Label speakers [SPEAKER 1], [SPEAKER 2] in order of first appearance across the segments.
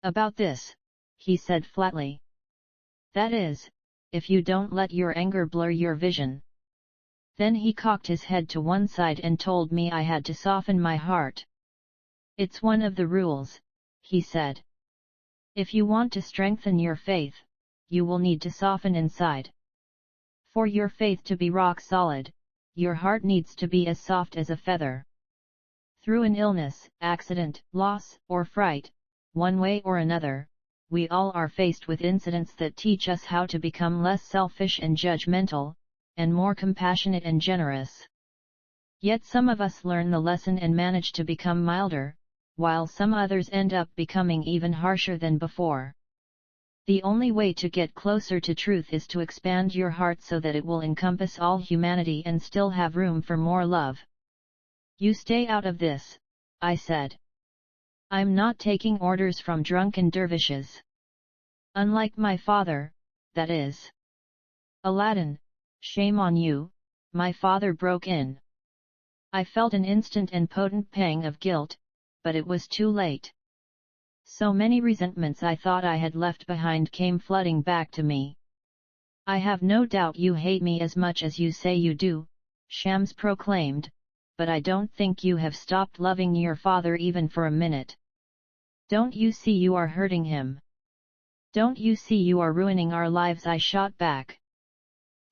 [SPEAKER 1] About this, he said flatly. That is, if you don't let your anger blur your vision. Then he cocked his head to one side and told me I had to soften my heart. It's one of the rules, he said. If you want to strengthen your faith, you will need to soften inside. For your faith to be rock solid, your heart needs to be as soft as a feather. Through an illness, accident, loss, or fright, one way or another, we all are faced with incidents that teach us how to become less selfish and judgmental, and more compassionate and generous. Yet some of us learn the lesson and manage to become milder, while some others end up becoming even harsher than before. The only way to get closer to truth is to expand your heart so that it will encompass all humanity and still have room for more love. You stay out of this, I said. I'm not taking orders from drunken dervishes. Unlike my father, that is. Aladdin, shame on you, my father broke in. I felt an instant and potent pang of guilt, but it was too late. So many resentments I thought I had left behind came flooding back to me. I have no doubt you hate me as much as you say you do, Shams proclaimed, but I don't think you have stopped loving your father even for a minute. Don't you see you are hurting him? Don't you see you are ruining our lives? I shot back.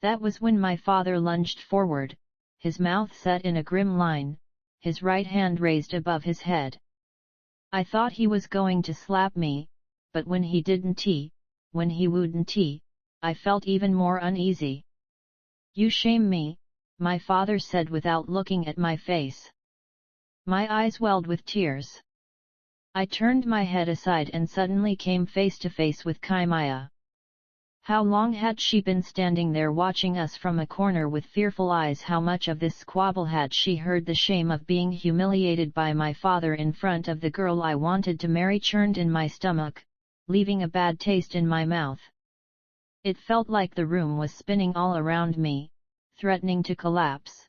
[SPEAKER 1] That was when my father lunged forward, his mouth set in a grim line, his right hand raised above his head. I thought he was going to slap me, but when he wouldn't, I felt even more uneasy. You shame me, my father said without looking at my face. My eyes welled with tears. I turned my head aside and suddenly came face to face with Kaimaya. How long had she been standing there watching us from a corner with fearful eyes? How much of this squabble had she heard? The shame of being humiliated by my father in front of the girl I wanted to marry churned in my stomach, leaving a bad taste in my mouth. It felt like the room was spinning all around me, threatening to collapse.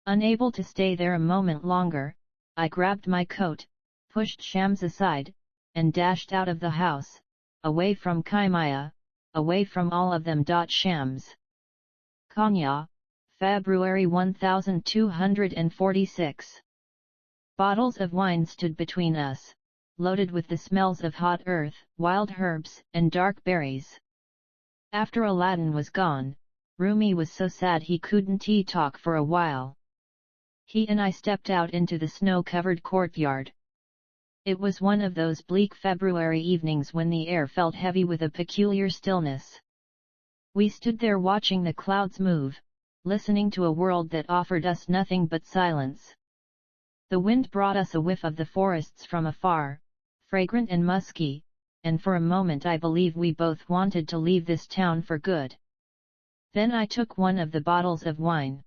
[SPEAKER 1] Unable to stay there a moment longer, I grabbed my coat, pushed Shams aside, and dashed out of the house, away from Kaimaya, away from all of them. Shams. Konya, February 1246. Bottles of wine stood between us, loaded with the smells of hot earth, wild herbs, and dark berries. After Aladdin was gone, Rumi was so sad he couldn't talk for a while. He and I stepped out into the snow-covered courtyard. It was one of those bleak February evenings when the air felt heavy with a peculiar stillness. We stood there watching the clouds move, listening to a world that offered us nothing but silence. The wind brought us a whiff of the forests from afar, fragrant and musky, and for a moment I believe we both wanted to leave this town for good. Then I took one of the bottles of wine.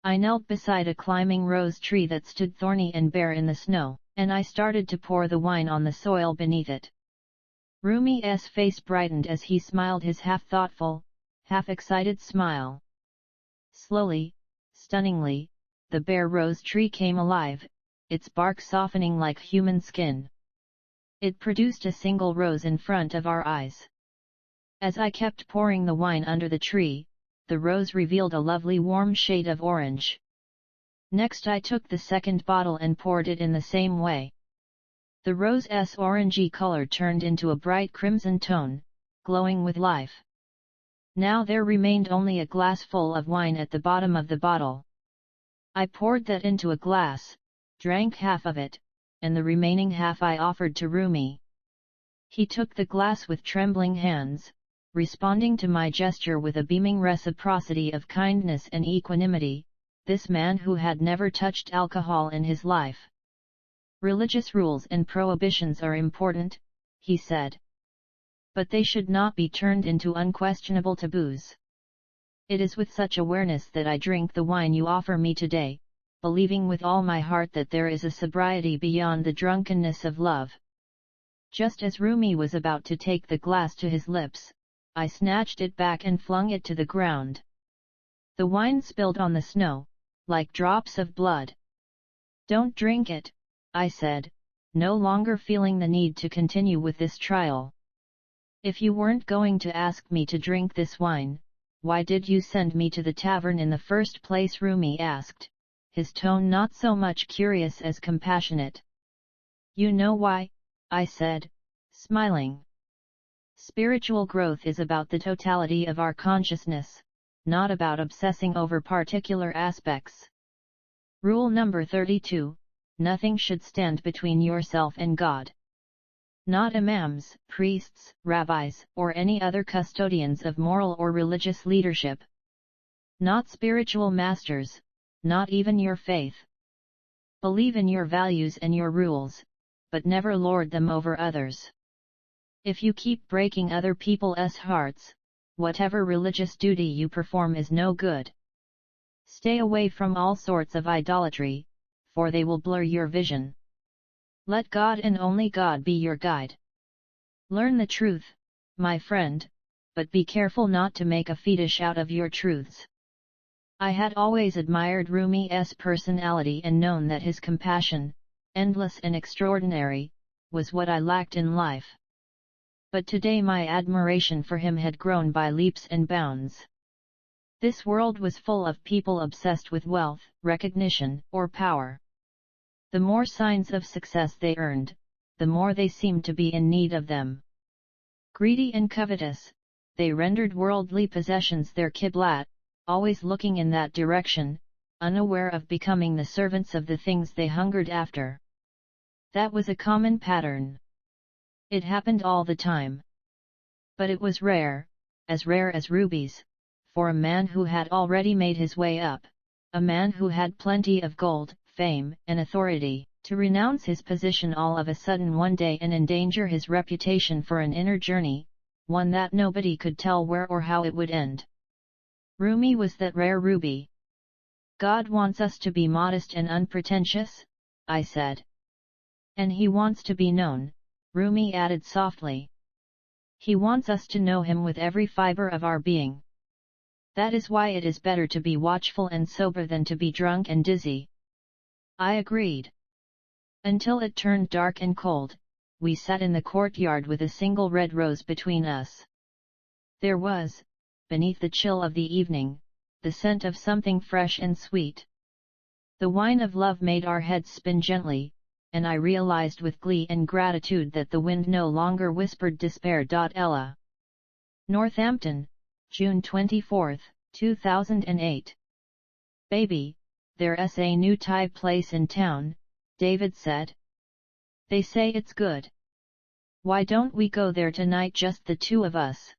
[SPEAKER 1] I knelt beside a climbing rose tree that stood thorny and bare in the snow, and I started to pour the wine on the soil beneath it. Rumi's face brightened as he smiled his half-thoughtful, half-excited smile. Slowly, stunningly, the bare rose tree came alive, its bark softening like human skin. It produced a single rose in front of our eyes. As I kept pouring the wine under the tree, the rose revealed a lovely warm shade of orange. Next I took the second bottle and poured it in the same way. The rose's orangey color turned into a bright crimson tone, glowing with life. Now there remained only a glass full of wine at the bottom of the bottle. I poured that into a glass, drank half of it, and the remaining half I offered to Rumi. He took the glass with trembling hands, responding to my gesture with a beaming reciprocity of kindness and equanimity, this man who had never touched alcohol in his life. Religious rules and prohibitions are important, he said. But they should not be turned into unquestionable taboos. It is with such awareness that I drink the wine you offer me today, believing with all my heart that there is a sobriety beyond the drunkenness of love. Just as Rumi was about to take the glass to his lips, I snatched it back and flung it to the ground. The wine spilled on the snow, like drops of blood. Don't drink it, I said, no longer feeling the need to continue with this trial. If you weren't going to ask me to drink this wine, why did you send me to the tavern in the first place? Rumi asked, his tone not so much curious as compassionate. You know why, I said, smiling. Spiritual growth is about the totality of our consciousness, not about obsessing over particular aspects. Rule number 32, nothing should stand between yourself and God. Not imams, priests, rabbis, or any other custodians of moral or religious leadership. Not spiritual masters, not even your faith. Believe in your values and your rules, but never lord them over others. If you keep breaking other people's hearts, whatever religious duty you perform is no good. Stay away from all sorts of idolatry, for they will blur your vision. Let God and only God be your guide. Learn the truth, my friend, but be careful not to make a fetish out of your truths. I had always admired Rumi's personality and known that his compassion, endless and extraordinary, was what I lacked in life. But today my admiration for him had grown by leaps and bounds. This world was full of people obsessed with wealth, recognition, or power. The more signs of success they earned, the more they seemed to be in need of them. Greedy and covetous, they rendered worldly possessions their qiblat, always looking in that direction, unaware of becoming the servants of the things they hungered after. That was a common pattern. It happened all the time. But it was rare as rubies, for a man who had already made his way up, a man who had plenty of gold, fame, and authority, to renounce his position all of a sudden one day and endanger his reputation for an inner journey, one that nobody could tell where or how it would end. Rumi was that rare ruby. God wants us to be modest and unpretentious, I said. And he wants to be known, Rumi added softly. He wants us to know him with every fiber of our being. That is why it is better to be watchful and sober than to be drunk and dizzy. I agreed. Until it turned dark and cold, we sat in the courtyard with a single red rose between us. There was, beneath the chill of the evening, the scent of something fresh and sweet. The wine of love made our heads spin gently, and I realized with glee and gratitude that the wind no longer whispered despair. Ella. Northampton, June 24, 2008. Baby, there's a new Thai place in town, David said. They say it's good. Why don't we go there tonight, just the two of us?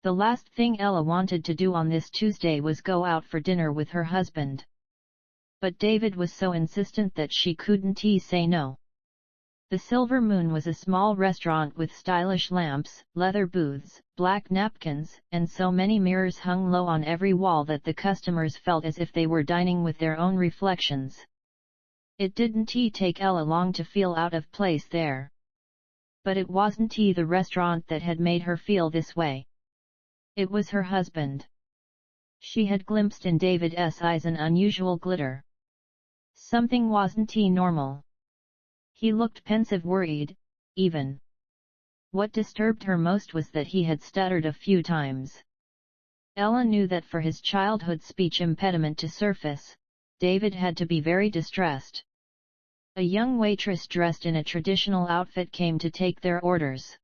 [SPEAKER 1] The last thing Ella wanted to do on this Tuesday was go out for dinner with her husband. But David was so insistent that she couldn't say no. The Silver Moon was a small restaurant with stylish lamps, leather booths, black napkins, and so many mirrors hung low on every wall that the customers felt as if they were dining with their own reflections. It didn't take Ella long to feel out of place there. But it wasn't the restaurant that had made her feel this way. It was her husband. She had glimpsed in David's eyes an unusual glitter. Something wasn't normal. He looked pensive, worried, even. What disturbed her most was that he had stuttered a few times. Ella knew that for his childhood speech impediment to surface, David had to be very distressed. A young waitress dressed in a traditional outfit came to take their orders.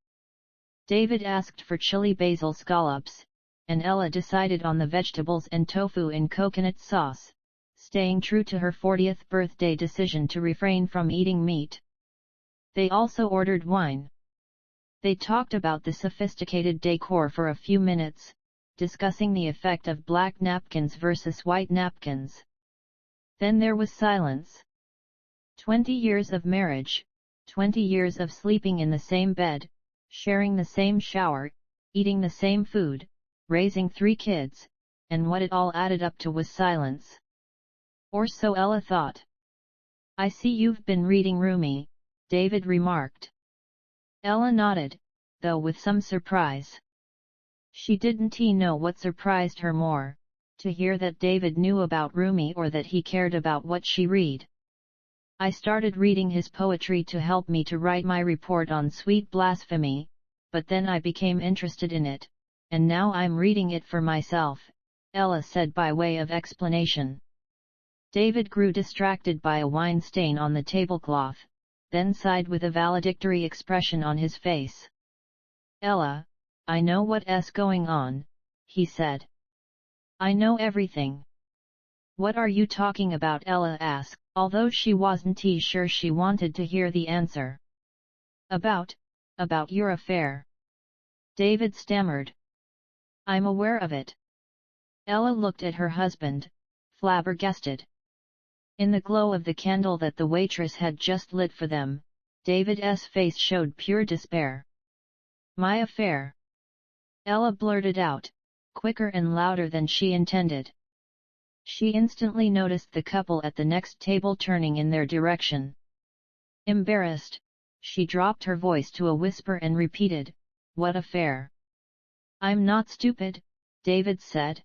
[SPEAKER 1] David asked for chili basil scallops, and Ella decided on the vegetables and tofu in coconut sauce, staying true to her 40th birthday decision to refrain from eating meat. They also ordered wine. They talked about the sophisticated decor for a few minutes, discussing the effect of black napkins versus white napkins. Then there was silence. 20 years of marriage, 20 years of sleeping in the same bed, sharing the same shower, eating the same food, raising 3 kids, and what it all added up to was silence. Or so Ella thought. I see you've been reading Rumi, David remarked. Ella nodded, though with some surprise. She didn't know what surprised her more, to hear that David knew about Rumi or that he cared about what she read. I started reading his poetry to help me to write my report on sweet blasphemy, but then I became interested in it, and now I'm reading it for myself, Ella said by way of explanation. David grew distracted by a wine stain on the tablecloth, then sighed with a valedictory expression on his face. Ella, I know what's going on, he said. I know everything. What are you talking about? Ella asked, although she wasn't sure she wanted to hear the answer. About your affair. David stammered. I'm aware of it. Ella looked at her husband, flabbergasted. In the glow of the candle that the waitress had just lit for them, David's face showed pure despair. My affair. Ella blurted out, quicker and louder than she intended. She instantly noticed the couple at the next table turning in their direction. Embarrassed, she dropped her voice to a whisper and repeated, What affair? I'm not stupid, David said.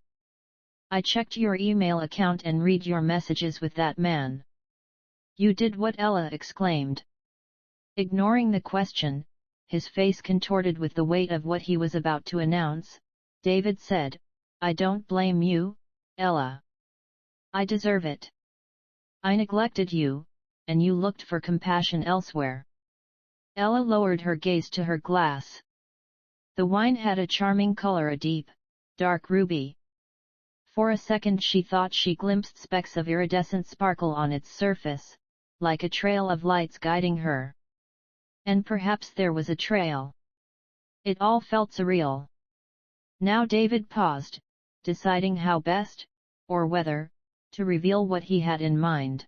[SPEAKER 1] I checked your email account and read your messages with that man. You did what? Ella exclaimed. Ignoring the question, his face contorted with the weight of what he was about to announce, David said, I don't blame you, Ella. I deserve it. I neglected you, and you looked for compassion elsewhere. Ella lowered her gaze to her glass. The wine had a charming color, a deep, dark ruby. For a second she thought she glimpsed specks of iridescent sparkle on its surface, like a trail of lights guiding her. And perhaps there was a trail. It all felt surreal. Now David paused, deciding how best, or whether, to reveal what he had in mind.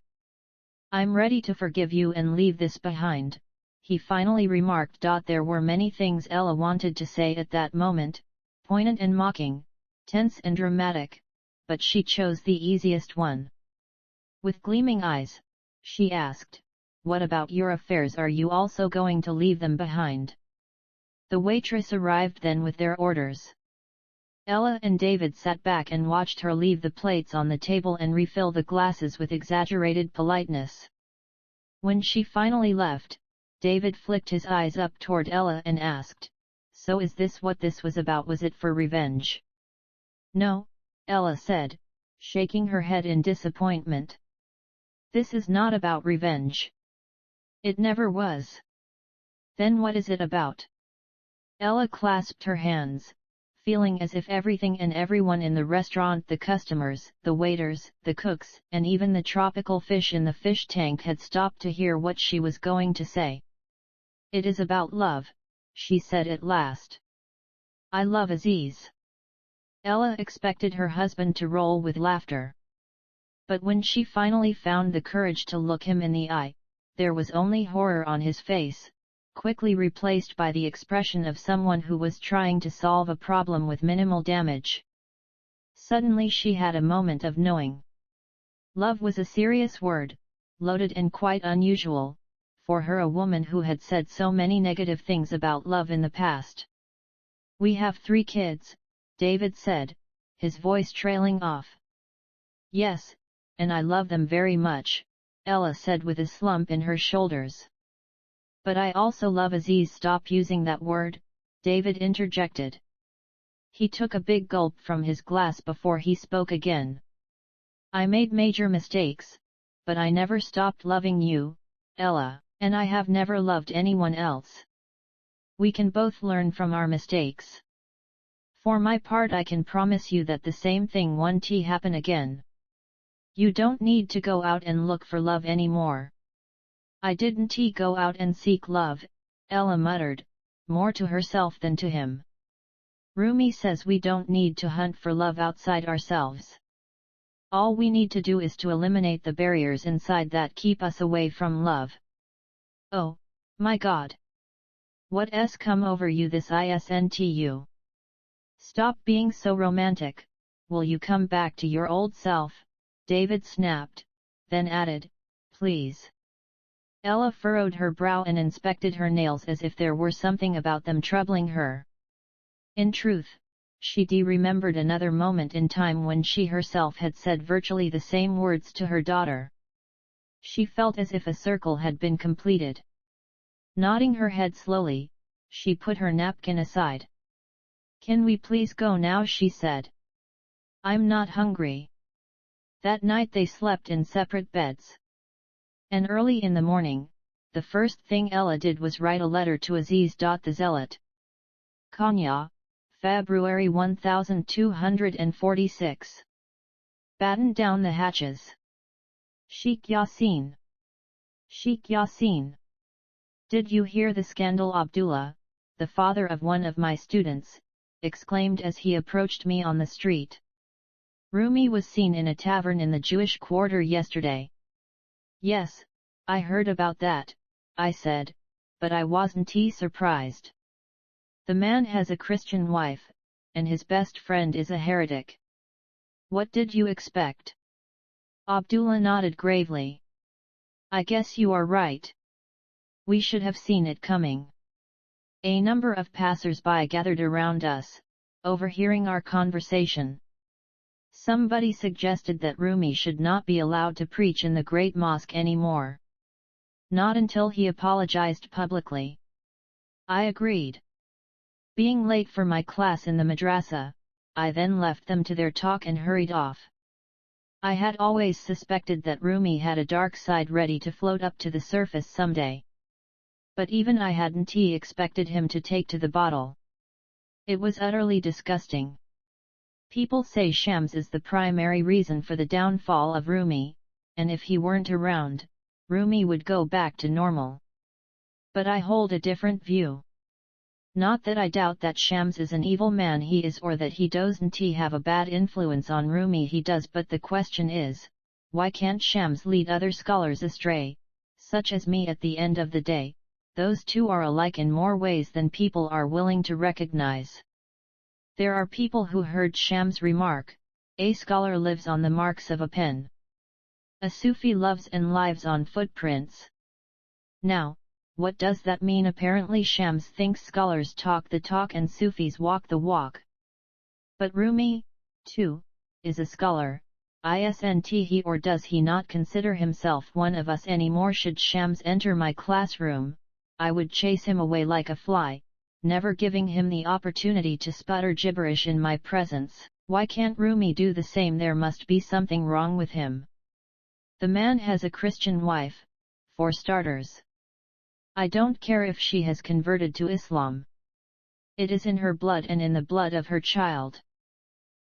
[SPEAKER 1] I'm ready to forgive you and leave this behind, he finally remarked. There were many things Ella wanted to say at that moment, poignant and mocking, tense and dramatic, but she chose the easiest one. With gleaming eyes, she asked, What about your affairs? Are you also going to leave them behind? The waitress arrived then with their orders. Ella and David sat back and watched her leave the plates on the table and refill the glasses with exaggerated politeness. When she finally left, David flicked his eyes up toward Ella and asked, So is this what this was about? Was it for revenge? No, Ella said, shaking her head in disappointment. This is not about revenge. It never was. Then what is it about? Ella clasped her hands, feeling as if everything and everyone in the restaurant, the customers, the waiters, the cooks, and even the tropical fish in the fish tank had stopped to hear what she was going to say. It is about love, she said at last. I love Aziz. Ella expected her husband to roll with laughter. But when she finally found the courage to look him in the eye, there was only horror on his face, quickly replaced by the expression of someone who was trying to solve a problem with minimal damage. Suddenly she had a moment of knowing. Love was a serious word, loaded and quite unusual, for her, a woman who had said so many negative things about love in the past. We have 3 kids, David said, his voice trailing off. Yes, and I love them very much, Ella said with a slump in her shoulders. But I also love Aziz. Stop using that word, David interjected. He took a big gulp from his glass before he spoke again. I made major mistakes, but I never stopped loving you, Ella, and I have never loved anyone else. We can both learn from our mistakes. For my part, I can promise you that the same thing won't happen again. You don't need to go out and look for love anymore. I didn't go out and seek love, Ella muttered, more to herself than to him. Rumi says we don't need to hunt for love outside ourselves. All we need to do is to eliminate the barriers inside that keep us away from love. Oh, my God! What's come over you this instant? Stop being so romantic, will you come back to your old self? David snapped, then added, Please. Ella furrowed her brow and inspected her nails as if there were something about them troubling her. In truth, she remembered another moment in time when she herself had said virtually the same words to her daughter. She felt as if a circle had been completed. Nodding her head slowly, she put her napkin aside. "Can we please go now?" she said. "I'm not hungry." That night they slept in separate beds. And early in the morning, the first thing Ella did was write a letter to Aziz. The Zealot. Konya, February 1246. Batten down the hatches. Sheikh Yasin. Sheikh Yasin. Did you hear the scandal? Abdullah, the father of one of my students, exclaimed as he approached me on the street. Rumi was seen in a tavern in the Jewish quarter yesterday. Yes, I heard about that, I said, but I wasn't surprised. The man has a Christian wife, and his best friend is a heretic. What did you expect? Abdullah nodded gravely. I guess you are right. We should have seen it coming. A number of passers-by gathered around us, overhearing our conversation. Somebody suggested that Rumi should not be allowed to preach in the Great Mosque anymore. Not until he apologized publicly. I agreed. Being late for my class in the madrasa, I then left them to their talk and hurried off. I had always suspected that Rumi had a dark side ready to float up to the surface someday. But even I hadn't expected him to take to the bottle. It was utterly disgusting. People say Shams is the primary reason for the downfall of Rumi, and if he weren't around, Rumi would go back to normal. But I hold a different view. Not that I doubt that Shams is an evil man, he is, or that he doesn't have a bad influence on Rumi, he does, but the question is, why can't Shams lead other scholars astray, such as me? At the end of the day, those two are alike in more ways than people are willing to recognize. There are people who heard Shams remark, "A scholar lives on the marks of a pen. A Sufi loves and lives on footprints." Now, what does that mean? Apparently Shams thinks scholars talk the talk and Sufis walk the walk. But Rumi, too, is a scholar, isn't he? Or does he not consider himself one of us anymore? Should Shams enter my classroom, I would chase him away like a fly, never giving him the opportunity to sputter gibberish in my presence. Why can't Rumi do the same? There must be something wrong with him. The man has a Christian wife, for starters. I don't care if she has converted to Islam. It is in her blood and in the blood of her child.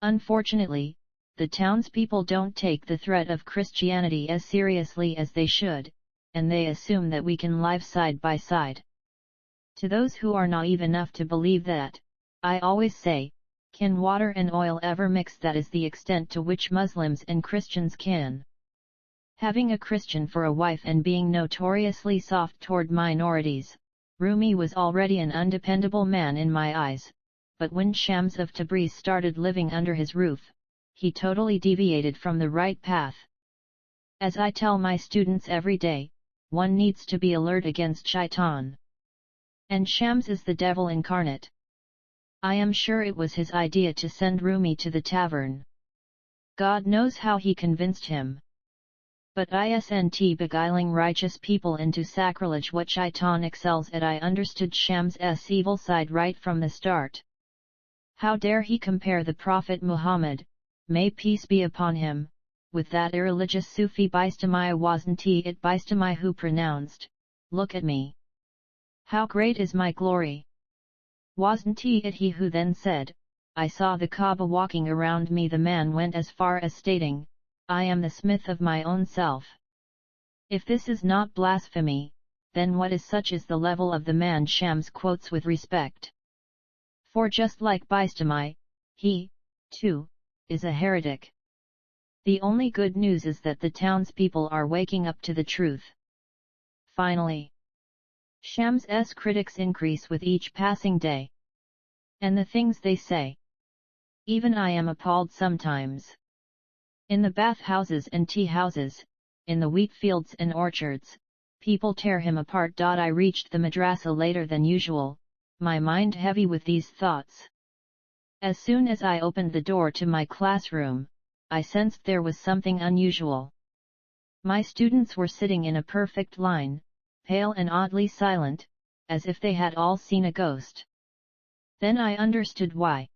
[SPEAKER 1] Unfortunately, the townspeople don't take the threat of Christianity as seriously as they should, and they assume that we can live side by side. To those who are naive enough to believe that, I always say, can water and oil ever mix? That is the extent to which Muslims and Christians can. Having a Christian for a wife and being notoriously soft toward minorities, Rumi was already an undependable man in my eyes, but when Shams of Tabriz started living under his roof, he totally deviated from the right path. As I tell my students every day, one needs to be alert against Shaitan. And Shams is the devil incarnate. I am sure it was his idea to send Rumi to the tavern. God knows how he convinced him. But isn't beguiling righteous people into sacrilege what Shaitan excels at? I understood Shams' evil side right from the start. How dare he compare the Prophet Muhammad, may peace be upon him, with that irreligious Sufi Bistami? Wasn't it Bistami who pronounced, "Look at me. How great is my glory"? Wasn't it he who then said, "I saw the Kaaba walking around me"? The man went as far as stating, "I am the smith of my own self." If this is not blasphemy, then what is? Such is the level of the man Shams quotes with respect. For just like Bistami, he, too, is a heretic. The only good news is that the townspeople are waking up to the truth. Finally, Shams' critics increase with each passing day. And the things they say. Even I am appalled sometimes. In the bathhouses and tea houses, in the wheat fields and orchards, people tear him apart. I reached the madrasa later than usual, my mind heavy with these thoughts. As soon as I opened the door to my classroom, I sensed there was something unusual. My students were sitting in a perfect line, pale and oddly silent, as if they had all seen a ghost. Then I understood why.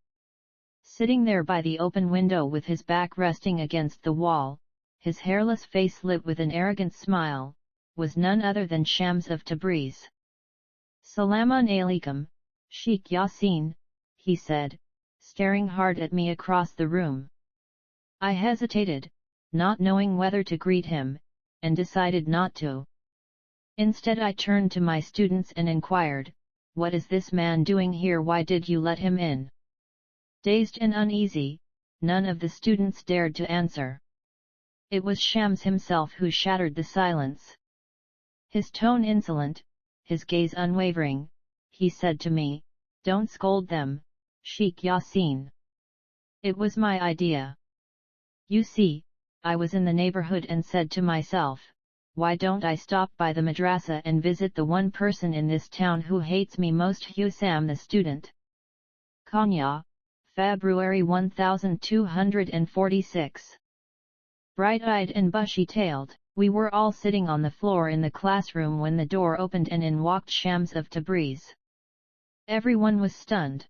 [SPEAKER 1] Sitting there by the open window with his back resting against the wall, his hairless face lit with an arrogant smile, was none other than Shams of Tabriz. "Salamun alaikum, Sheikh Yasin," he said, staring hard at me across the room. I hesitated, not knowing whether to greet him, and decided not to. Instead I turned to my students and inquired, "What is this man doing here? Why did you let him in?" Dazed and uneasy, none of the students dared to answer. It was Shams himself who shattered the silence. His tone insolent, his gaze unwavering, he said to me, "Don't scold them, Sheikh Yasin. It was my idea. You see, I was in the neighborhood and said to myself, why don't I stop by the madrasa and visit the one person in this town who hates me most, Husam the student." Konya, February 1246. Bright-eyed and bushy-tailed, we were all sitting on the floor in the classroom when the door opened and in walked Shams of Tabriz. Everyone was stunned.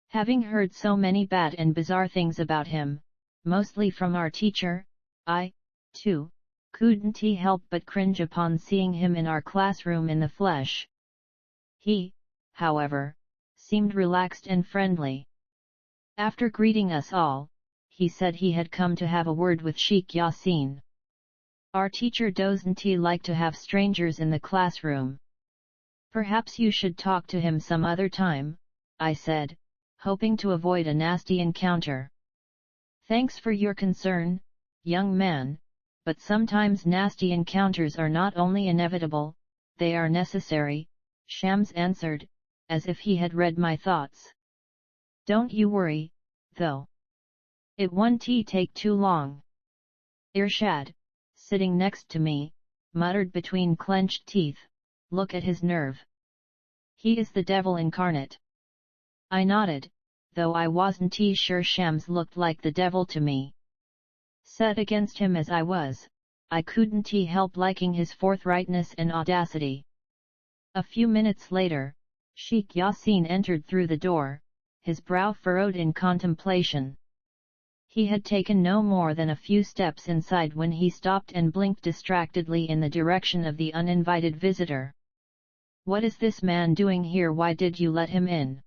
[SPEAKER 1] Having heard so many bad and bizarre things about him, mostly from our teacher, I, too, couldn't help but cringe upon seeing him in our classroom in the flesh. He, however, seemed relaxed and friendly. After greeting us all, he said he had come to have a word with Sheikh Yasin. Our teacher doesn't like to have strangers in the classroom. "Perhaps you should talk to him some other time," I said, hoping to avoid a nasty encounter. "Thanks for your concern, young man, but sometimes nasty encounters are not only inevitable, they are necessary," Shams answered, as if he had read my thoughts. "Don't you worry, though. It won't take too long." Irshad, sitting next to me, muttered between clenched teeth, "Look at his nerve. He is the devil incarnate." I nodded, though I wasn't sure Shams looked like the devil to me. Set against him as I was, I couldn't help liking his forthrightness and audacity. A few minutes later, Sheikh Yasin entered through the door, his brow furrowed in contemplation. He had taken no more than a few steps inside when he stopped and blinked distractedly in the direction of the uninvited visitor. "What is this man doing here? Why did you let him in?"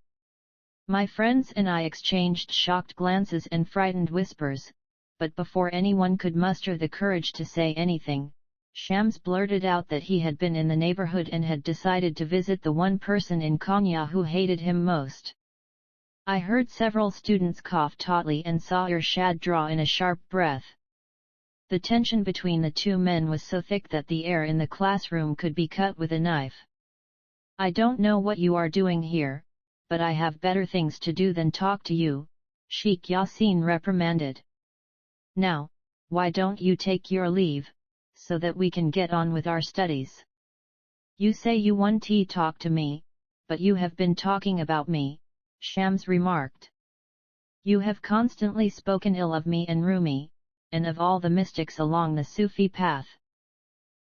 [SPEAKER 1] My friends and I exchanged shocked glances and frightened whispers, but before anyone could muster the courage to say anything, Shams blurted out that he had been in the neighborhood and had decided to visit the one person in Konya who hated him most. I heard several students cough tautly and saw Irshad draw in a sharp breath. The tension between the two men was so thick that the air in the classroom could be cut with a knife. "I don't know what you are doing here, but I have better things to do than talk to you," Sheikh Yasin reprimanded. "Now, why don't you take your leave, so that we can get on with our studies? You say you want to talk to me, but you have been talking about me," Shams remarked. "You have constantly spoken ill of me and Rumi, and of all the mystics along the Sufi path."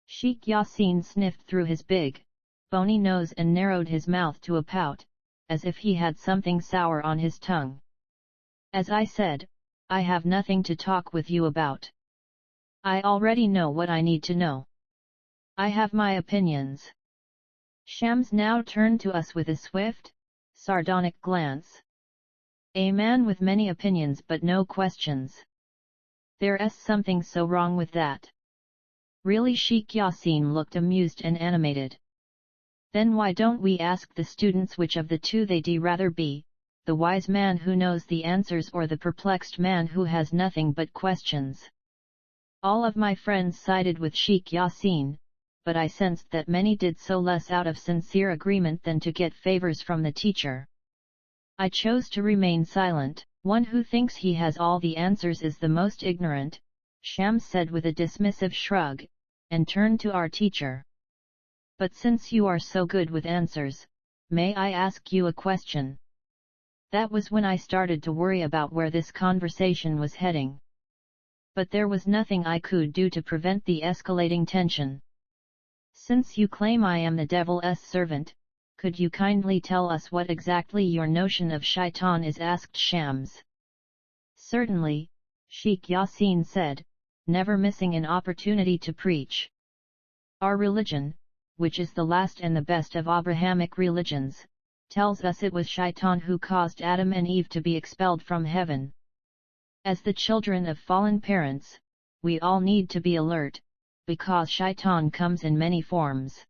[SPEAKER 1] Sheikh Yasin sniffed through his big, bony nose and narrowed his mouth to a pout, as if he had something sour on his tongue. "As I said, I have nothing to talk with you about. I already know what I need to know. I have my opinions." Shams now turned to us with a swift, sardonic glance. "A man with many opinions but no questions. There's something so wrong with that." Really, Sheikh Yasin looked amused and animated. "Then why don't we ask the students which of the two they'd rather be, the wise man who knows the answers or the perplexed man who has nothing but questions?" All of my friends sided with Sheikh Yasin, but I sensed that many did so less out of sincere agreement than to get favors from the teacher. I chose to remain silent. "One who thinks he has all the answers is the most ignorant," Shams said with a dismissive shrug, and turned to our teacher. "But since you are so good with answers, may I ask you a question?" That was when I started to worry about where this conversation was heading. but there was nothing I could do to prevent the escalating tension. Since you claim I am the devil's servant, could you kindly tell us what exactly your notion of shaitan is? Asked Shams. Certainly, Sheikh Yasin said, never missing an opportunity to preach. Our religion, which is the last and the best of Abrahamic religions, tells us it was shaitan who caused Adam and Eve to be expelled from heaven. As the children of fallen parents, we all need to be alert, because shaitan comes in many forms.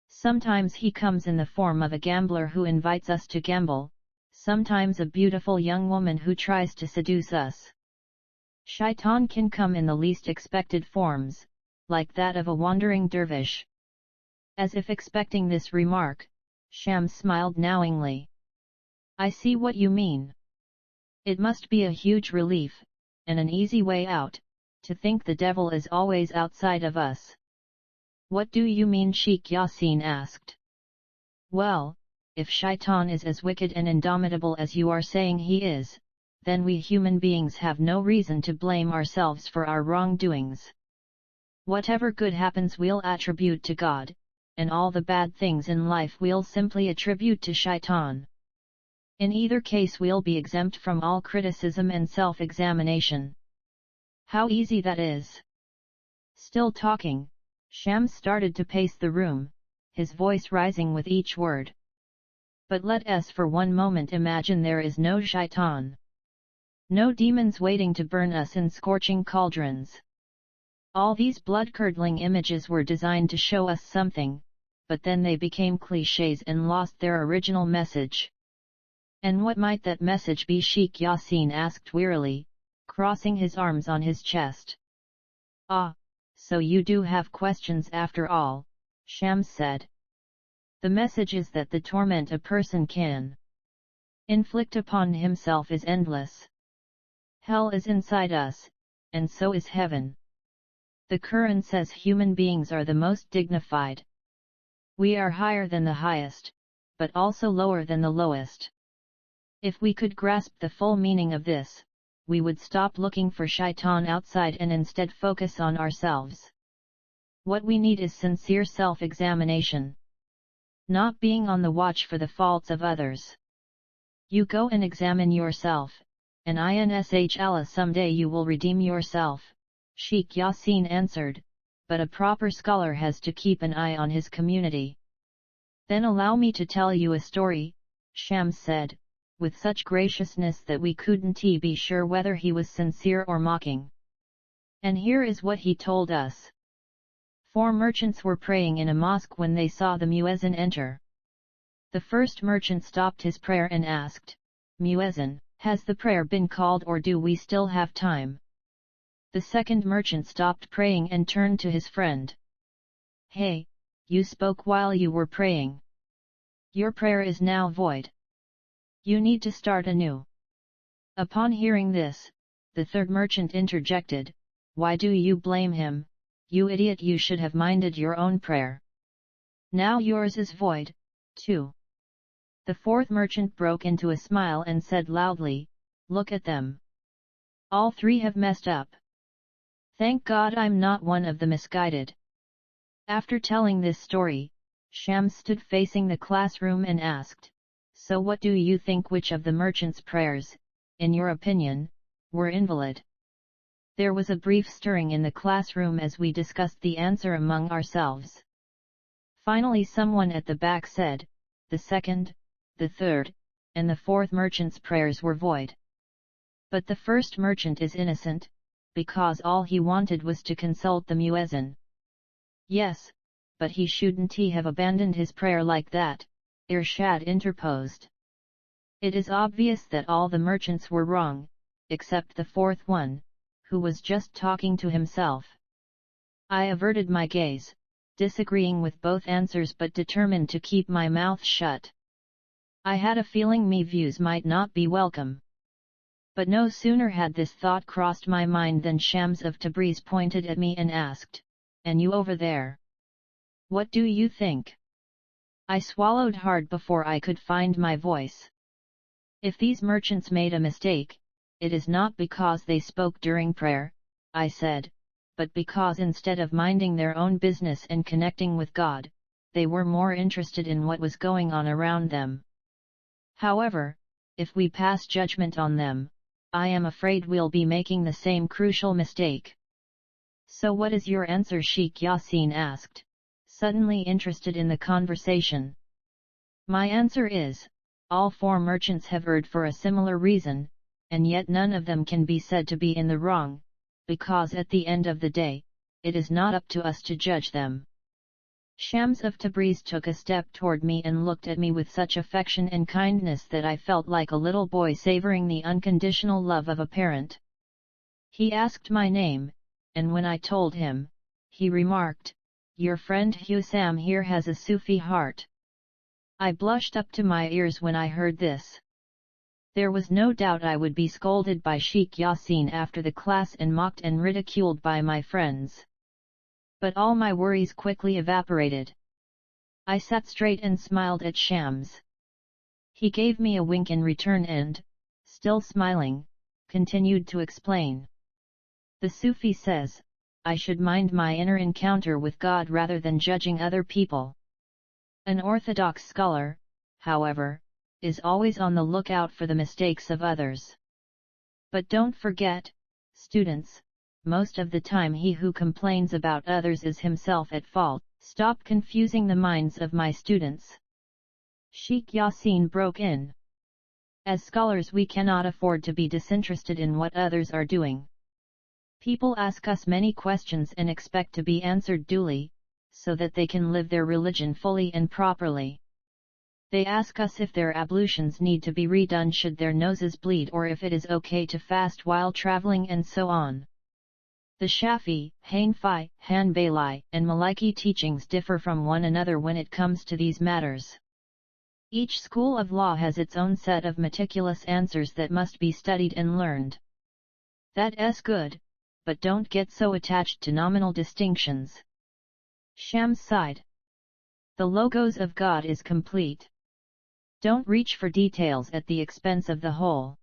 [SPEAKER 1] Sometimes he comes in the form of a gambler who invites us to gamble, sometimes a beautiful young woman who tries to seduce us. Shaitan can come in the least expected forms, like that of a wandering dervish. As if expecting this remark, Shams smiled knowingly. I see what you mean. It must be a huge relief, and an easy way out, to think the devil is always outside of us. What do you mean? Sheikh Yasin asked. Well, if shaitan is as wicked and indomitable as you are saying he is, then we human beings have no reason to blame ourselves for our wrongdoings. Whatever good happens we'll attribute to God, and all the bad things in life we'll simply attribute to shaitan. In either case we'll be exempt from all criticism and self-examination. How easy that is! Still talking, Shams started to pace the room, his voice rising with each word. But let us for one moment imagine there is no shaitan. No demons waiting to burn us in scorching cauldrons. All these blood-curdling images were designed to show us something, but then they became clichés and lost their original message. And what might that message be? Sheikh Yasin asked wearily, crossing his arms on his chest. Ah, so you do have questions after all, Shams said. The message is that the torment a person can inflict upon himself is endless. Hell is inside us, and so is heaven. The Quran says human beings are the most dignified. We are higher than the highest, but also lower than the lowest. If we could grasp the full meaning of this, we would stop looking for shaitan outside and instead focus on ourselves. What we need is sincere self-examination. Not being on the watch for the faults of others. You go and examine yourself, and inshallah someday you will redeem yourself, Sheikh Yasin answered, but a proper scholar has to keep an eye on his community. Then allow me to tell you a story, Shams said, with such graciousness that we couldn't be sure whether he was sincere or mocking. And here is what he told us. 4 merchants were praying in a mosque when they saw the muezzin enter. The first merchant stopped his prayer and asked, Muezzin, has the prayer been called or do we still have time? The second merchant stopped praying and turned to his friend. Hey, you spoke while you were praying. Your prayer is now void. You need to start anew. Upon hearing this, the third merchant interjected, Why do you blame him, you idiot? You should have minded your own prayer. Now yours is void, too. The fourth merchant broke into a smile and said loudly, Look at them. All 3 have messed up. Thank God I'm not one of the misguided. After telling this story, Shams stood facing the classroom and asked, So what do you think, which of the merchants' prayers, in your opinion, were invalid? There was a brief stirring in the classroom as we discussed the answer among ourselves. Finally someone at the back said, The second, the third, and the fourth merchant's prayers were void. But the first merchant is innocent, because all he wanted was to consult the muezzin. Yes, but he shouldn't have abandoned his prayer like that, Irshad interposed. It is obvious that all the merchants were wrong, except the fourth one, who was just talking to himself. I averted my gaze, disagreeing with both answers but determined to keep my mouth shut. I had a feeling my views might not be welcome. But no sooner had this thought crossed my mind than Shams of Tabriz pointed at me and asked, And you over there? What do you think? I swallowed hard before I could find my voice. If these merchants made a mistake, it is not because they spoke during prayer, I said, but because instead of minding their own business and connecting with God, they were more interested in what was going on around them. However, if we pass judgment on them, I am afraid we'll be making the same crucial mistake. So what is your answer? Sheikh Yasin asked, suddenly interested in the conversation. My answer is, all four merchants have erred for a similar reason, and yet none of them can be said to be in the wrong, because at the end of the day, it is not up to us to judge them. Shams of Tabriz took a step toward me and looked at me with such affection and kindness that I felt like a little boy savoring the unconditional love of a parent. He asked my name, and when I told him, he remarked, "Your friend Husam here has a Sufi heart." I blushed up to my ears when I heard this. There was no doubt I would be scolded by Sheikh Yasin after the class and mocked and ridiculed by my friends. But all my worries quickly evaporated. I sat straight and smiled at Shams. He gave me a wink in return and, still smiling, continued to explain. The Sufi says, I should mind my inner encounter with God rather than judging other people. An orthodox scholar, however, is always on the lookout for the mistakes of others. But don't forget, students, most of the time he who complains about others is himself at fault. Stop confusing the minds of my students. Sheikh Yasin broke in. As scholars we cannot afford to be disinterested in what others are doing. People ask us many questions and expect to be answered duly, so that they can live their religion fully and properly. They ask us if their ablutions need to be redone should their noses bleed or if it is okay to fast while traveling and so on. The Shafi, Hanafi, Hanbali, and Maliki teachings differ from one another when it comes to these matters. Each school of law has its own set of meticulous answers that must be studied and learned. That's good, but don't get so attached to nominal distinctions. Shams sighed. The logos of God is complete. Don't reach for details at the expense of the whole.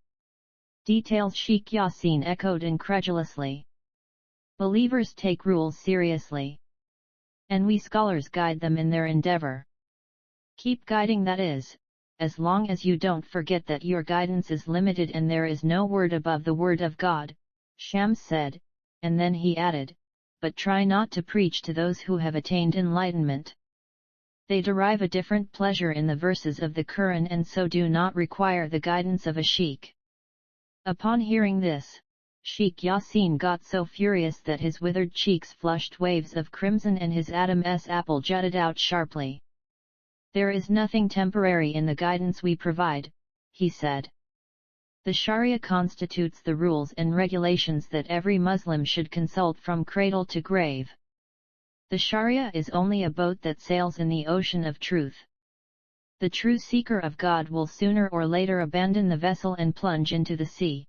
[SPEAKER 1] Details? Sheikh Yasin echoed incredulously. Believers take rules seriously. And we scholars guide them in their endeavor. Keep guiding, that is, as long as you don't forget that your guidance is limited and there is no word above the word of God, Shams said, and then he added, but try not to preach to those who have attained enlightenment. They derive a different pleasure in the verses of the Quran and so do not require the guidance of a sheikh. Upon hearing this, Sheikh Yasin got so furious that his withered cheeks flushed waves of crimson and his Adam's apple jutted out sharply. There is nothing temporary in the guidance we provide, he said. The Sharia constitutes the rules and regulations that every Muslim should consult from cradle to grave. The Sharia is only a boat that sails in the ocean of truth. The true seeker of God will sooner or later abandon the vessel and plunge into the sea.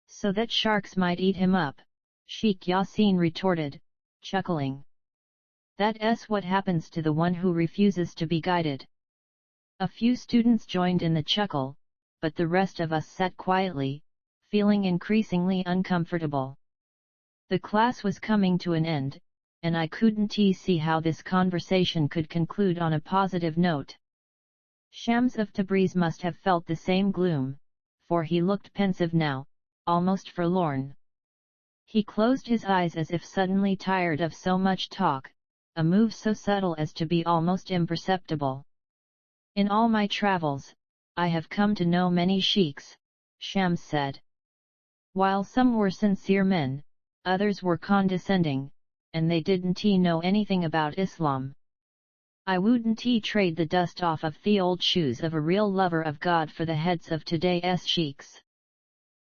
[SPEAKER 1] So that sharks might eat him up, Sheikh Yasin retorted, chuckling. That's what happens to the one who refuses to be guided. A few students joined in the chuckle, but the rest of us sat quietly, feeling increasingly uncomfortable. The class was coming to an end, and I couldn't see how this conversation could conclude on a positive note. Shams of Tabriz must have felt the same gloom, for he looked pensive now, almost forlorn. He closed his eyes as if suddenly tired of so much talk, a move so subtle as to be almost imperceptible. In all my travels, I have come to know many sheikhs, Shams said. While some were sincere men, others were condescending, and they didn't know anything about Islam. I wouldn't trade the dust off of the old shoes of a real lover of God for the heads of today's sheikhs.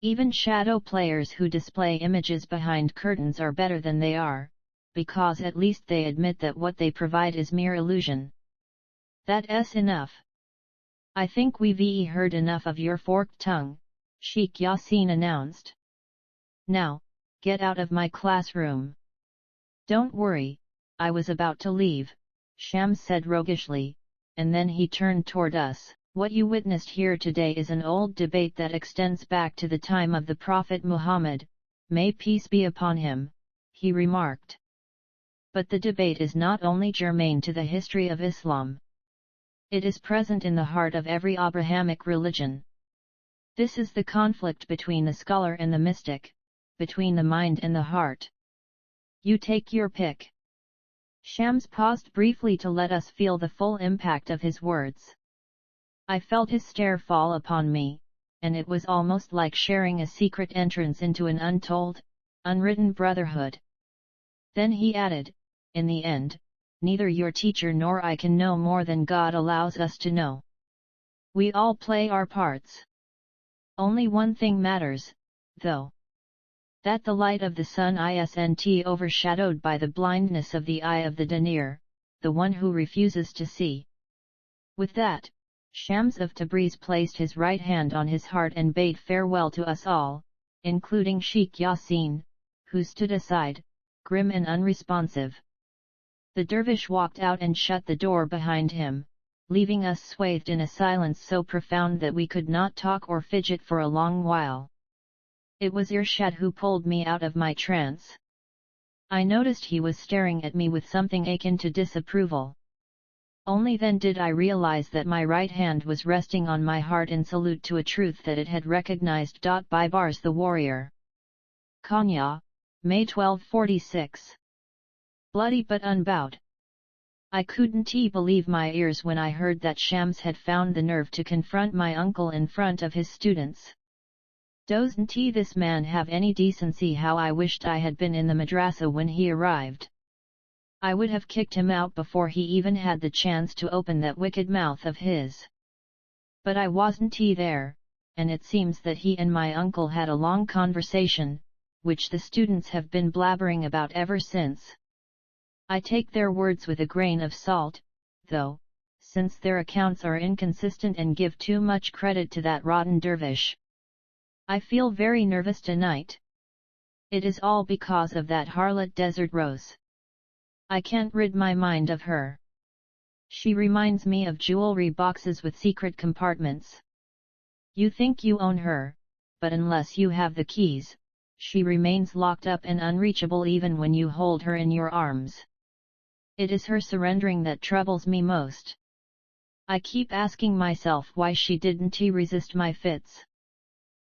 [SPEAKER 1] Even shadow players who display images behind curtains are better than they are, because at least they admit that what they provide is mere illusion. That's enough. I think we've heard enough of your forked tongue, Sheikh Yasin announced. Now, get out of my classroom. Don't worry, I was about to leave, Shams said roguishly, and then he turned toward us. What you witnessed here today is an old debate that extends back to the time of the Prophet Muhammad, may peace be upon him, he remarked. But the debate is not only germane to the history of Islam. It is present in the heart of every Abrahamic religion. This is the conflict between the scholar and the mystic, between the mind and the heart. You take your pick. Shams paused briefly to let us feel the full impact of his words. I felt his stare fall upon me, and it was almost like sharing a secret entrance into an untold, unwritten brotherhood. Then he added, in the end, neither your teacher nor I can know more than God allows us to know. We all play our parts. Only one thing matters, though. That the light of the sun isn't overshadowed by the blindness of the eye of the denier, the one who refuses to see. With that, Shams of Tabriz placed his right hand on his heart and bade farewell to us all, including Sheikh Yasin, who stood aside, grim and unresponsive. The dervish walked out and shut the door behind him, leaving us swathed in a silence so profound that we could not talk or fidget for a long while. It was Irshad who pulled me out of my trance. I noticed he was staring at me with something akin to disapproval. Only then did I realize that my right hand was resting on my heart in salute to a truth that it had recognized. Bibars the warrior. Konya, May 1246. Bloody but unbowed. I couldn't believe my ears when I heard that Shams had found the nerve to confront my uncle in front of his students. Doesn't this man have any decency? How I wished I had been in the madrasa when he arrived. I would have kicked him out before he even had the chance to open that wicked mouth of his. But I wasn't there, and it seems that he and my uncle had a long conversation, which the students have been blabbering about ever since. I take their words with a grain of salt, though, since their accounts are inconsistent and give too much credit to that rotten dervish. I feel very nervous tonight. It is all because of that harlot Desert Rose. I can't rid my mind of her. She reminds me of jewelry boxes with secret compartments. You think you own her, but unless you have the keys, she remains locked up and unreachable even when you hold her in your arms. It is her surrendering that troubles me most. I keep asking myself why she didn't resist my fits.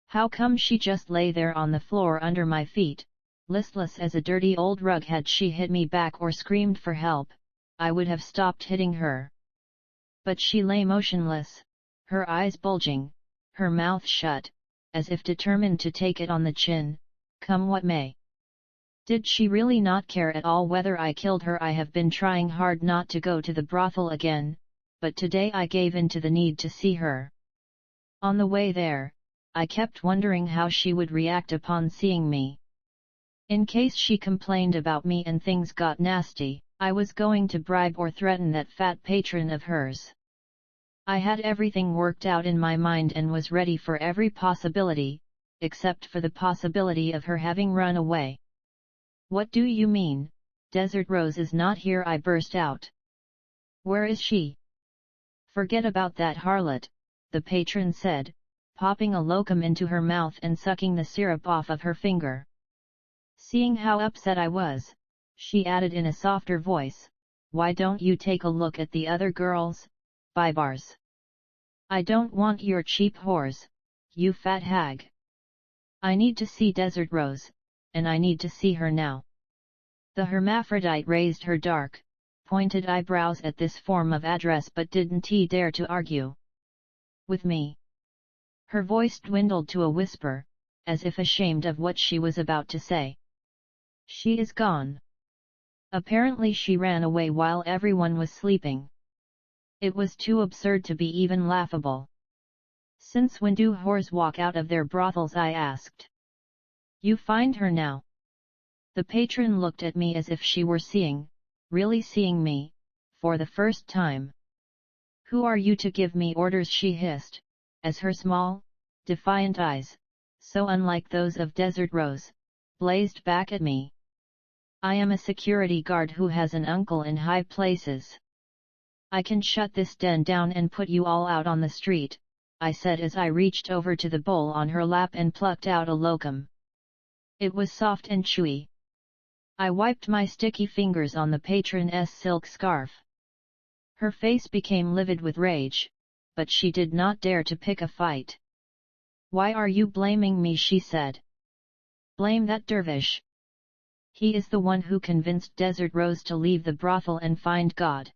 [SPEAKER 1] How come she just lay there on the floor under my feet, listless as a dirty old rug? Had she hit me back or screamed for help, I would have stopped hitting her. But she lay motionless, her eyes bulging, her mouth shut, as if determined to take it on the chin, come what may. Did she really not care at all whether I killed her? I have been trying hard not to go to the brothel again, but today I gave in to the need to see her. On the way there, I kept wondering how she would react upon seeing me. In case she complained about me and things got nasty, I was going to bribe or threaten that fat patron of hers. I had everything worked out in my mind and was ready for every possibility, except for the possibility of her having run away. What do you mean, Desert Rose is not here? I burst out. Where is she? Forget about that harlot, the patron said, popping a locum into her mouth and sucking the syrup off of her finger. Seeing how upset I was, she added in a softer voice, why don't you take a look at the other girls, Bibars? I don't want your cheap whores, you fat hag. I need to see Desert Rose, and I need to see her now. The hermaphrodite raised her dark, pointed eyebrows at this form of address but didn't dare to argue. With me. Her voice dwindled to a whisper, as if ashamed of what she was about to say. She is gone. Apparently she ran away while everyone was sleeping. It was too absurd to be even laughable. Since when do whores walk out of their brothels? I asked. You find her now. The patron looked at me as if she were seeing, really seeing me, for the first time. Who are you to give me orders? She hissed, as her small, defiant eyes, so unlike those of Desert Rose, blazed back at me. I am a security guard who has an uncle in high places. I can shut this den down and put you all out on the street, I said as I reached over to the bowl on her lap and plucked out a locum. It was soft and chewy. I wiped my sticky fingers on the patron's silk scarf. Her face became livid with rage, but she did not dare to pick a fight. "Why are you blaming me?" she said. "Blame that dervish. He is the one who convinced Desert Rose to leave the brothel and find God."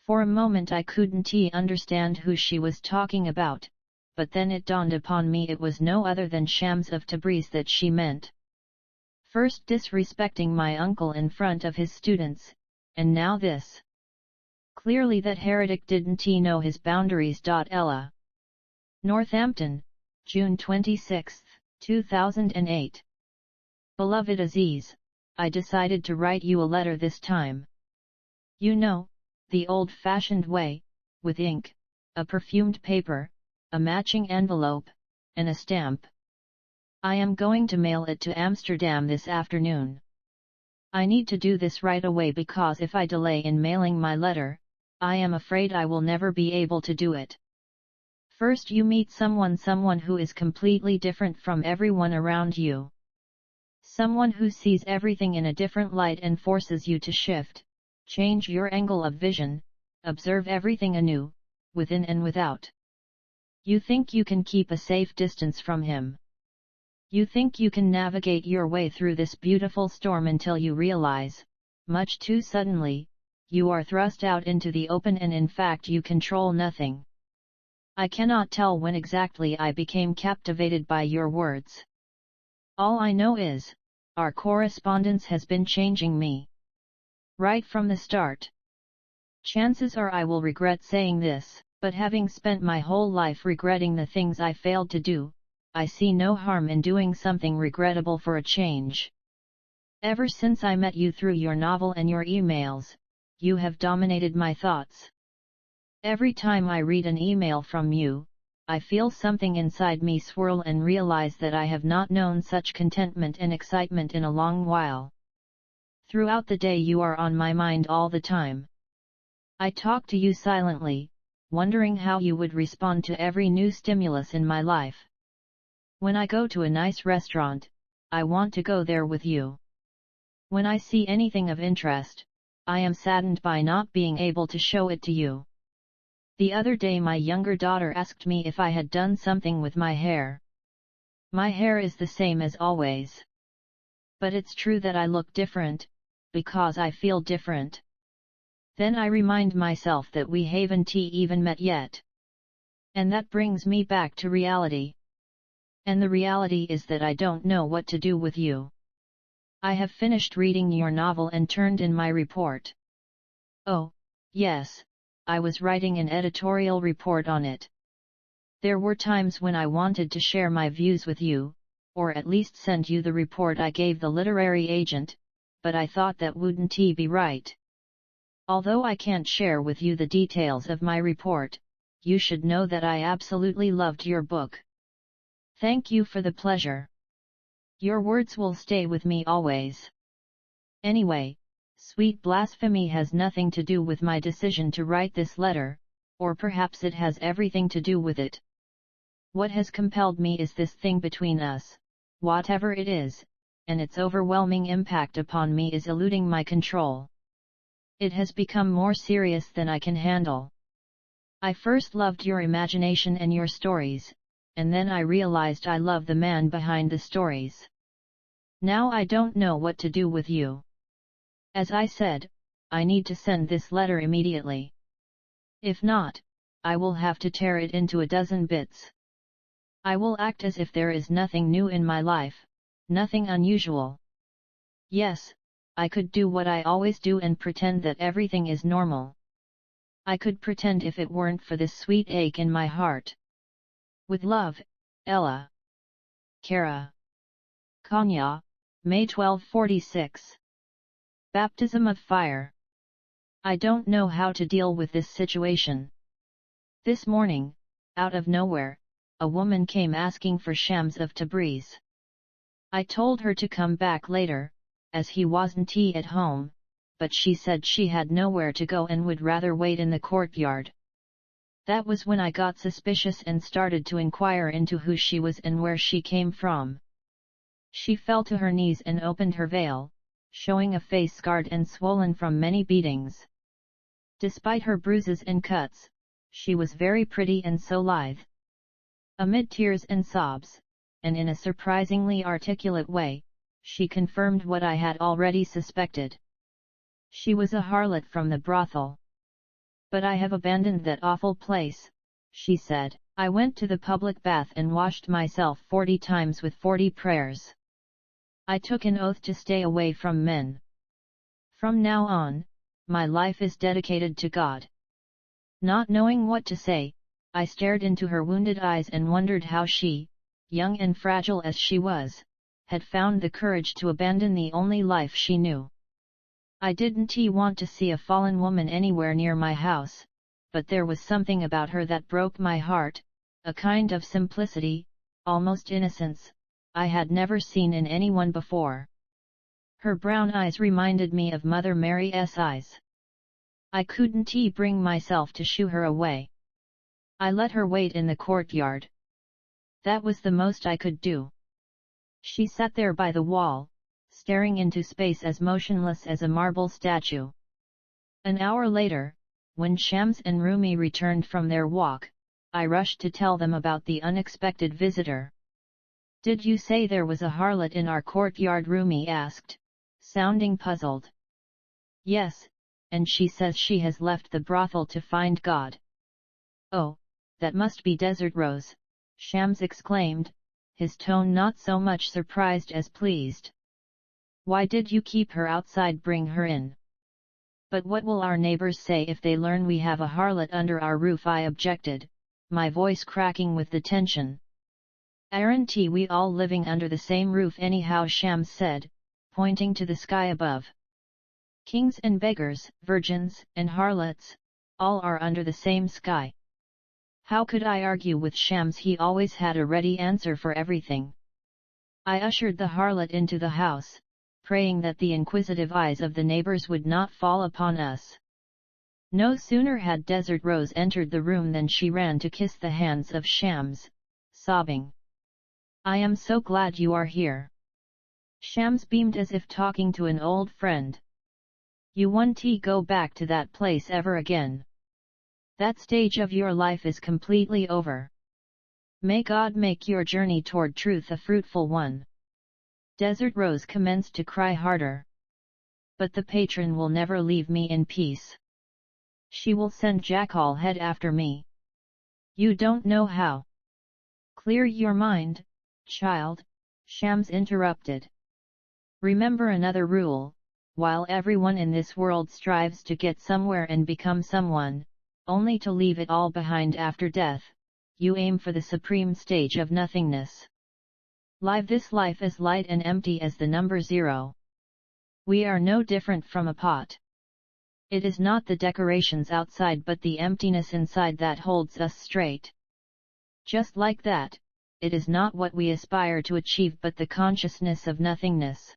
[SPEAKER 1] For a moment I couldn't understand who she was talking about, but then it dawned upon me it was no other than Shams of Tabriz that she meant. First disrespecting my uncle in front of his students, and now this. Clearly that heretic didn't know his boundaries. Ella. Northampton, June 26, 2008. Beloved Aziz, I decided to write you a letter this time. You know, the old-fashioned way, with ink, a perfumed paper, a matching envelope, and a stamp. I am going to mail it to Amsterdam this afternoon. I need to do this right away because if I delay in mailing my letter, I am afraid I will never be able to do it. First you meet someone who is completely different from everyone around you. Someone who sees everything in a different light and forces you to shift, change your angle of vision, observe everything anew, within and without. You think you can keep a safe distance from him. You think you can navigate your way through this beautiful storm until you realize, much too suddenly, you are thrust out into the open and in fact you control nothing. I cannot tell when exactly I became captivated by your words. All I know is, our correspondence has been changing me. Right from the start. Chances are I will regret saying this, but having spent my whole life regretting the things I failed to do, I see no harm in doing something regrettable for a change. Ever since I met you through your novel and your emails, you have dominated my thoughts. Every time I read an email from you, I feel something inside me swirl and realize that I have not known such contentment and excitement in a long while. Throughout the day you are on my mind all the time. I talk to you silently, wondering how you would respond to every new stimulus in my life. When I go to a nice restaurant, I want to go there with you. When I see anything of interest, I am saddened by not being able to show it to you. The other day my younger daughter asked me if I had done something with my hair. My hair is the same as always. But it's true that I look different, because I feel different. Then I remind myself that we haven't even met yet. And that brings me back to reality. And the reality is that I don't know what to do with you. I have finished reading your novel and turned in my report. Oh, yes, I was writing an editorial report on it. There were times when I wanted to share my views with you, or at least send you the report I gave the literary agent, but I thought that wouldn't be right. Although I can't share with you the details of my report, you should know that I absolutely loved your book. Thank you for the pleasure. Your words will stay with me always. Anyway, sweet blasphemy has nothing to do with my decision to write this letter, or perhaps it has everything to do with it. What has compelled me is this thing between us, whatever it is, and its overwhelming impact upon me is eluding my control. It has become more serious than I can handle. I first loved your imagination and your stories, and then I realized I love the man behind the stories. Now I don't know what to do with you. As I said, I need to send this letter immediately. If not, I will have to tear it into a dozen bits. I will act as if there is nothing new in my life, nothing unusual. Yes, I could do what I always do and pretend that everything is normal. I could pretend if it weren't for this sweet ache in my heart. With love, Ella. Kara. Konya, May 1246. Baptism of fire. I don't know how to deal with this situation. This morning, out of nowhere, a woman came asking for Shams of Tabriz. I told her to come back later, as he wasn't at home, but she said she had nowhere to go and would rather wait in the courtyard. That was when I got suspicious and started to inquire into who she was and where she came from. She fell to her knees and opened her veil, showing a face scarred and swollen from many beatings. Despite her bruises and cuts, she was very pretty and so lithe. Amid tears and sobs, and in a surprisingly articulate way, she confirmed what I had already suspected. She was a harlot from the brothel. But I have abandoned that awful place, she said. I went to the public bath and washed myself 40 times with 40 prayers. I took an oath to stay away from men. From now on, my life is dedicated to God. Not knowing what to say, I stared into her wounded eyes and wondered how she, young and fragile as she was, had found the courage to abandon the only life she knew. I didn't want to see a fallen woman anywhere near my house, but there was something about her that broke my heart, a kind of simplicity, almost innocence, I had never seen in anyone before. Her brown eyes reminded me of Mother Mary's eyes. I couldn't bring myself to shoo her away. I let her wait in the courtyard. That was the most I could do. She sat there by the wall, staring into space as motionless as a marble statue. An hour later, when Shams and Rumi returned from their walk, I rushed to tell them about the unexpected visitor. "Did you say there was a harlot in our courtyard?" Rumi asked, sounding puzzled. "Yes, and she says she has left the brothel to find God." "Oh, that must be Desert Rose," Shams exclaimed, his tone not so much surprised as pleased. "Why did you keep her outside? Bring her in." "But what will our neighbors say if they learn we have a harlot under our roof?" I objected, my voice cracking with the tension. "Aren't we all living under the same roof anyhow?" Shams said, pointing to the sky above. "Kings and beggars, virgins and harlots, all are under the same sky." How could I argue with Shams? He always had a ready answer for everything. I ushered the harlot into the house, praying that the inquisitive eyes of the neighbors would not fall upon us. No sooner had Desert Rose entered the room than she ran to kiss the hands of Shams, sobbing. "I am so glad you are here." Shams beamed as if talking to an old friend. "You won't go back to that place ever again. That stage of your life is completely over. May God make your journey toward truth a fruitful one." Desert Rose commenced to cry harder. "But the patron will never leave me in peace. She will send Jackal Head after me." "You don't know how." "Clear your mind, child," Shams interrupted. "Remember another rule: while everyone in this world strives to get somewhere and become someone, only to leave it all behind after death, you aim for the supreme stage of nothingness. Live this life as light and empty as the number 0. We are no different from a pot. It is not the decorations outside but the emptiness inside that holds us straight. Just like that, it is not what we aspire to achieve but the consciousness of nothingness.